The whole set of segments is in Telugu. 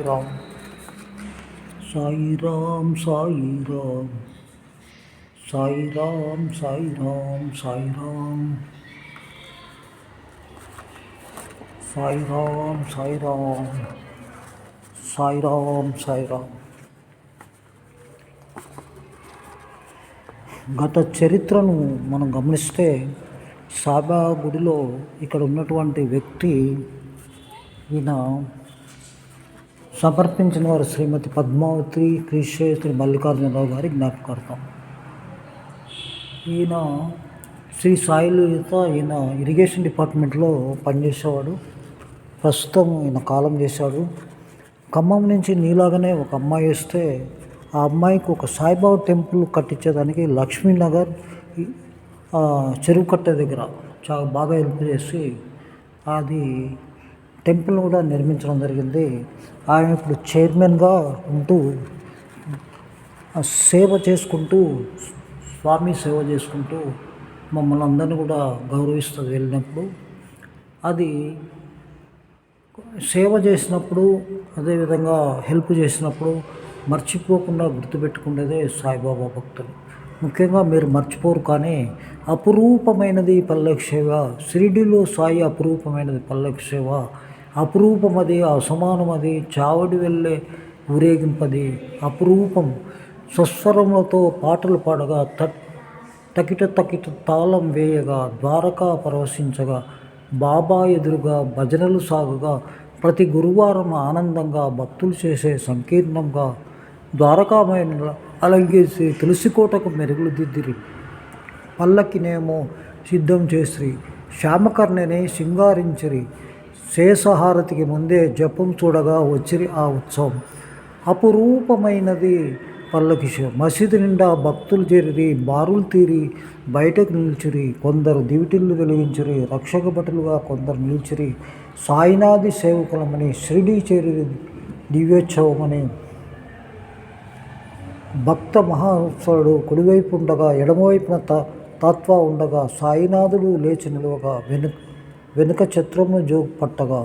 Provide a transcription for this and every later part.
సాయిరామ్ సాయిరామ్ సాయిరామ్ సాయిరామ్ సాయిరామ్ సాయిరామ్ సాయిరామ్ సాయిరామ్ సాయిరామ్ సాయిరామ్. గత చరిత్రను మనం గమనిస్తే సాయిబాబా గుడిలో ఇక్కడ ఉన్నటువంటి వ్యక్తి ఈయన సమర్పించిన వారు శ్రీమతి పద్మావతి శ్రీ మల్లికార్జునరావు గారి జ్ఞాపకార్థం. ఈయన శ్రీ సాయిలలిత ఈయన ఇరిగేషన్ డిపార్ట్మెంట్లో పనిచేసేవాడు. ప్రస్తుతం ఈయన కాలం చేశాడు. ఖమ్మం నుంచి నీలాగానే ఒక అమ్మాయి వస్తే ఆ అమ్మాయికి ఒక సాయిబాబా టెంపుల్ కట్టించేదానికి లక్ష్మీనగర్ చెరువు కట్టే దగ్గర చాలా బాగా హెల్ప్ చేసి అది టెంపుల్ కూడా నిర్మించడం జరిగింది. ఆయన ఇప్పుడు చైర్మన్గా ఉంటూ సేవ చేసుకుంటూ స్వామి సేవ చేసుకుంటూ మమ్మల్ని అందరినీ కూడా గౌరవిస్తుంది. వెళ్ళినప్పుడు అది సేవ చేసినప్పుడు అదేవిధంగా హెల్ప్ చేసినప్పుడు మర్చిపోకుండా గుర్తుపెట్టుకునేదే సాయిబాబా భక్తులు. ముఖ్యంగా మీరు మర్చిపోరు, కానీ అపురూపమైనది పల్లకి సేవ, షిరిడీలో సాయి అపురూపమైనది పల్లకి సేవ, అపురూపమది అసమానమది చావడి వెళ్ళే ఊరేగింపది అపురూపం. స్వస్వరములతో పాటలు పాడగా తకిట తకిట తాళం వేయగా ద్వారకా పరవశించగా బాబా ఎదురుగా భజనలు సాగుగా ప్రతి గురువారం ఆనందంగా భక్తులు చేసే సంకీర్ణంగా ద్వారకామయుని అలంకేసి తులసికోటకు మెరుగులు దిద్దిరి, పల్లకినేమో సిద్ధం చేసిరి, శ్యామకర్ణిని సింగారించిరి, శేషహారతికి ముందే జపం చూడగా వచ్చిరి ఆ ఉత్సవం. అపురూపమైనది పల్లకి సేవ. మసీదు నిండా భక్తులు చేరిరి, బారులు తీరి బయటకు నిలిచిరి, కొందరు దివిటిల్లు వెలిగించిరి, రక్షక భటులుగా కొందరు నిలిచిరి, సాయినాథి సేవకులమని షిరిడీ చేరి దివ్యోత్సవమని. భక్త మహోత్సవుడు కుడివైపు ఉండగా ఎడమవైపున తత్వ ఉండగా సాయినాథుడు లేచి నిలువగా వెనుక చిత్రమును జోగు పట్టగా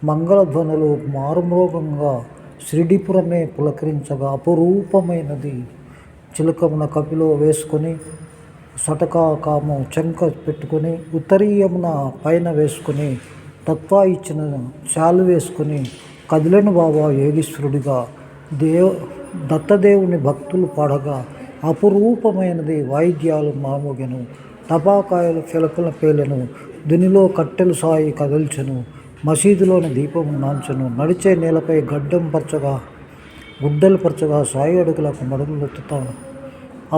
మంగళధ్వనులు మారుమ్రోగంగా షిరిడీపురమే పులకరించగా అపురూపమైనది. చిలకమున కపిలో వేసుకొని సటకా కాము చెంక పెట్టుకొని ఉత్తరీయమున పైన వేసుకొని తత్వా ఇచ్చిన చాలు వేసుకొని కదిలేను బాబా యోగీశ్వరుడిగా దత్తదేవుని భక్తులు పాడగా అపురూపమైనది. వాయిద్యాలు మామోగెను, టపాకాయలు ఫెలకల పేలెను, దునిలో కట్టెలు సాయి కదల్చెను, మసీదులోని దీపము నాంచెను, నడిచే నేలపై గుడ్డలు పరచగా సాయి అడుగులకు మడుగులెత్తుతా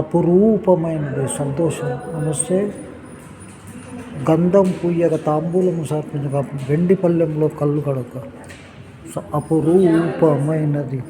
అపురూపమైనది. సంతోషం. నమస్తే. గంధం పూయగా తాంబూలము సమర్పించగా వెండి పళ్ళెంలో కళ్ళు కడక అపురూపమైనది.